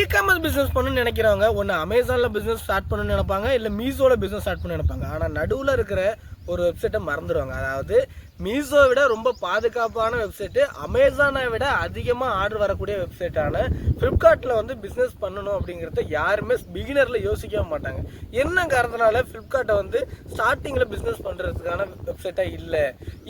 E-commerce business பண்ணணும்னு நினைக்கிறவங்க ஒன்று அமேசானில் பிஸ்னஸ் ஸ்டார்ட் பண்ணணும்னு நினைப்பாங்க, இல்லை மீஷோவில் பிஸ்னஸ் ஸ்டார்ட் பண்ண நினைப்பாங்க. ஆனால் நடுவில் இருக்கிற ஒரு வெப்சைட்டை மறந்துடுவாங்க. அதாவது மீஷோ விட ரொம்ப பாதுகாப்பான வெப்சைட்டு, அமேசானை விட அதிகமாக ஆர்டர் வரக்கூடிய வெப்சைட்டான ஃப்ளிப்கார்ட்டில் வந்து பிஸ்னஸ் பண்ணணும் அப்படிங்கிறத யாருமே பிகினரில் யோசிக்கவே மாட்டாங்க. என்ன காரணத்தினால ஃப்ளிப்கார்ட்டை வந்து ஸ்டார்டிங்கில் பிஸ்னஸ் பண்ணுறதுக்கான வெப்சைட்டாக இல்லை,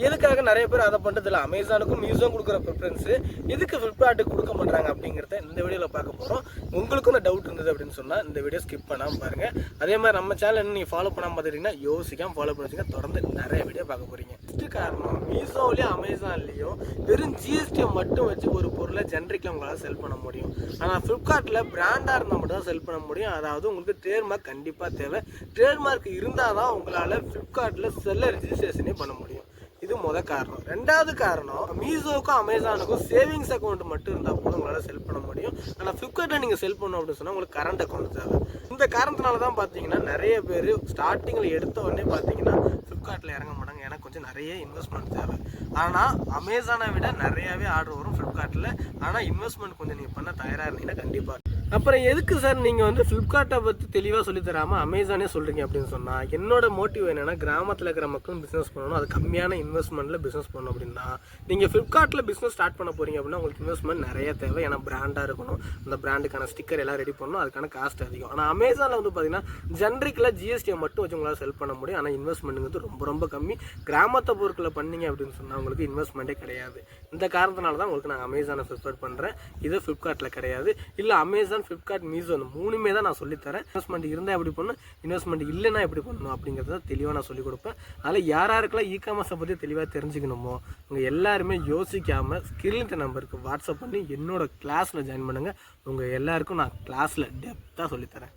எதுக்காக நிறைய பேர் அதை பண்ணுறது இல்லை, அமேசானுக்கும் மீஷோ கொடுக்குற ப்ரிஃபரன்ஸு எதுக்கு ஃப்ளிப்கார்ட்டுக்கு கொடுக்க மாட்டாங்க அப்படிங்கிறத இந்த வீடியோவில் பார்க்க போகிறோம். உங்களுக்கும் இந்த டவுட் இருந்தது அப்படின்னு சொன்னால் இந்த வீடியோ ஸ்கிப் பண்ணாமல் பாருங்கள். அதே மாதிரி நம்ம சேனல் என்ன நீங்கள் ஃபாலோ பண்ணாமல் பார்த்துட்டீங்கன்னா யோசிக்காமல் ஃபாலோ பண்ணிச்சுங்க, தொடர்ந்து நிறைய வீடியோ பார்க்க போகிறீங்க. ஃபஸ்ட்டு காரணம், மீஷோவிலையும் அமேசான்லேயும் வெறும் ஜிஎஸ்டியை மட்டும் வச்சு ஒரு பொருளை ஜென்ரிக்கில் உங்களால் செல் பண்ண முடியும். ஆனால் ஃப்ளிப்கார்ட்டில் பிராண்டாக இருந்தால் மட்டும் தான் செல் பண்ண முடியும். அதாவது உங்களுக்கு ட்ரேட்மார்க் கண்டிப்பாக தேவை. ட்ரேட்மார்க் இருந்தால் தான் உங்களால் ஃப்ளிப்கார்ட்டில் செல்லர் ரிஜிஸ்ட்ரேஷனே பண்ண முடியும். இது முதல் காரணம். ரெண்டாவது காரணம், மீஷோக்கும் அமேசானுக்கும் சேவிங்ஸ் அக்கௌண்ட் மட்டும் இருந்தால் போதும் உங்களால் செல் பண்ண முடியும். ஆனால் ஃப்ளிப்கார்ட்டில் நீங்கள் செல் பண்ணணும் அப்படின்னு சொன்னால் உங்களுக்கு கரண்ட் அக்கௌண்ட் தேவை. இந்த காரணத்தினால தான் பார்த்தீங்கன்னா நிறைய பேர் ஸ்டார்டிங்கில் எடுத்த உடனே பார்த்தீங்கன்னா ஃப்ளிப்கார்ட்டில் இறங்க மாட்டாங்க. எனக்கு கொஞ்சம் நிறைய இன்வெஸ்ட்மெண்ட் தேவை. ஆனால் அமேசானை விட நிறையாவே ஆர்டர் வரும் ஃப்ளிப்கார்ட்டில். ஆனால் இன்வெஸ்ட்மெண்ட் கொஞ்சம் நீங்கள் பண்ண தயாராக இருந்தீங்கன்னா கண்டிப்பாக. அப்புறம் எதுக்கு சார் நீங்கள் வந்து ஃப்ளிப்கார்ட்டை பற்றி தெளிவாக சொல்லித்தராமல் அமேசானே சொல்கிறீங்க அப்படின்னு சொன்னால், என்னோட மோட்டிவ் என்னென்னா கிராமத்தில் இருக்கிற மக்களும் பிஸ்னஸ் பண்ணணும், அது கம்மியான இன்வெஸ்ட்மெண்ட்டில் பிஸ்னஸ் பண்ணணும். அப்படின்னா நீங்கள் ஃப்ளிப்கார்ட்டில் பிஸ்னஸ் ஸ்டார்ட் பண்ண போகிறீங்க அப்படின்னா உங்களுக்கு இன்வெஸ்ட்மெண்ட் நிறைய தேவை. ஏன்னா பிராண்டாக இருக்கணும், அந்த பிராண்டுக்கான ஸ்டிக்கர் எல்லாம் ரெடி பண்ணணும், அதுக்கான காஸ்ட் அதிகம். ஆனால் அமேசானில் வந்து பார்த்தீங்கன்னா ஜென்ரிக்கில் ஜிஎஸ்டியை மட்டும் வச்சு உங்களால் செல் பண்ண முடியும். ஆனால் இன்வெஸ்ட்மெண்ட்டுங்கிறது ரொம்ப ரொம்ப கம்மி. கிராமத்தை பொருட்களை பண்ணீங்க அப்படின்னு சொன்னால் உங்களுக்கு இன்வெஸ்ட்மெண்ட்டே கிடையாது. இந்த காரணத்தினால தான் உங்களுக்கு நான் அமேசானை ப்ரிஃபர் பண்ணுறேன். இது ஃப்ளிப்கார்ட்டில் கிடையாது. இல்லை அமேசான், ஃப்ளிப்கார்ட், மீஷோ அந்த மூணுமே தான் நான் சொல்லித்தரேன். இன்வெஸ்ட்மெண்ட் இருந்தால் எப்படி பண்ணணும், இன்வெஸ்ட்மெண்ட் இல்லைன்னா எப்படி பண்ணணும் அப்படிங்கிறத தெளிவாக நான் சொல்லிக் கொடுப்பேன். அதில் யாருக்கெல்லாம் இ-காமர்ஸை பற்றி தெளிவாக தெரிஞ்சுக்கணுமோ உங்கள் எல்லாருமே யோசிக்காமல் ஸ்கில் நம்பருக்கு வாட்ஸ்அப் பண்ணி என்னோட கிளாஸில் ஜாயின் பண்ணுங்கள். உங்கள் எல்லாருக்கும் நான் கிளாஸில் டெப்த்தாக சொல்லித்தரேன்.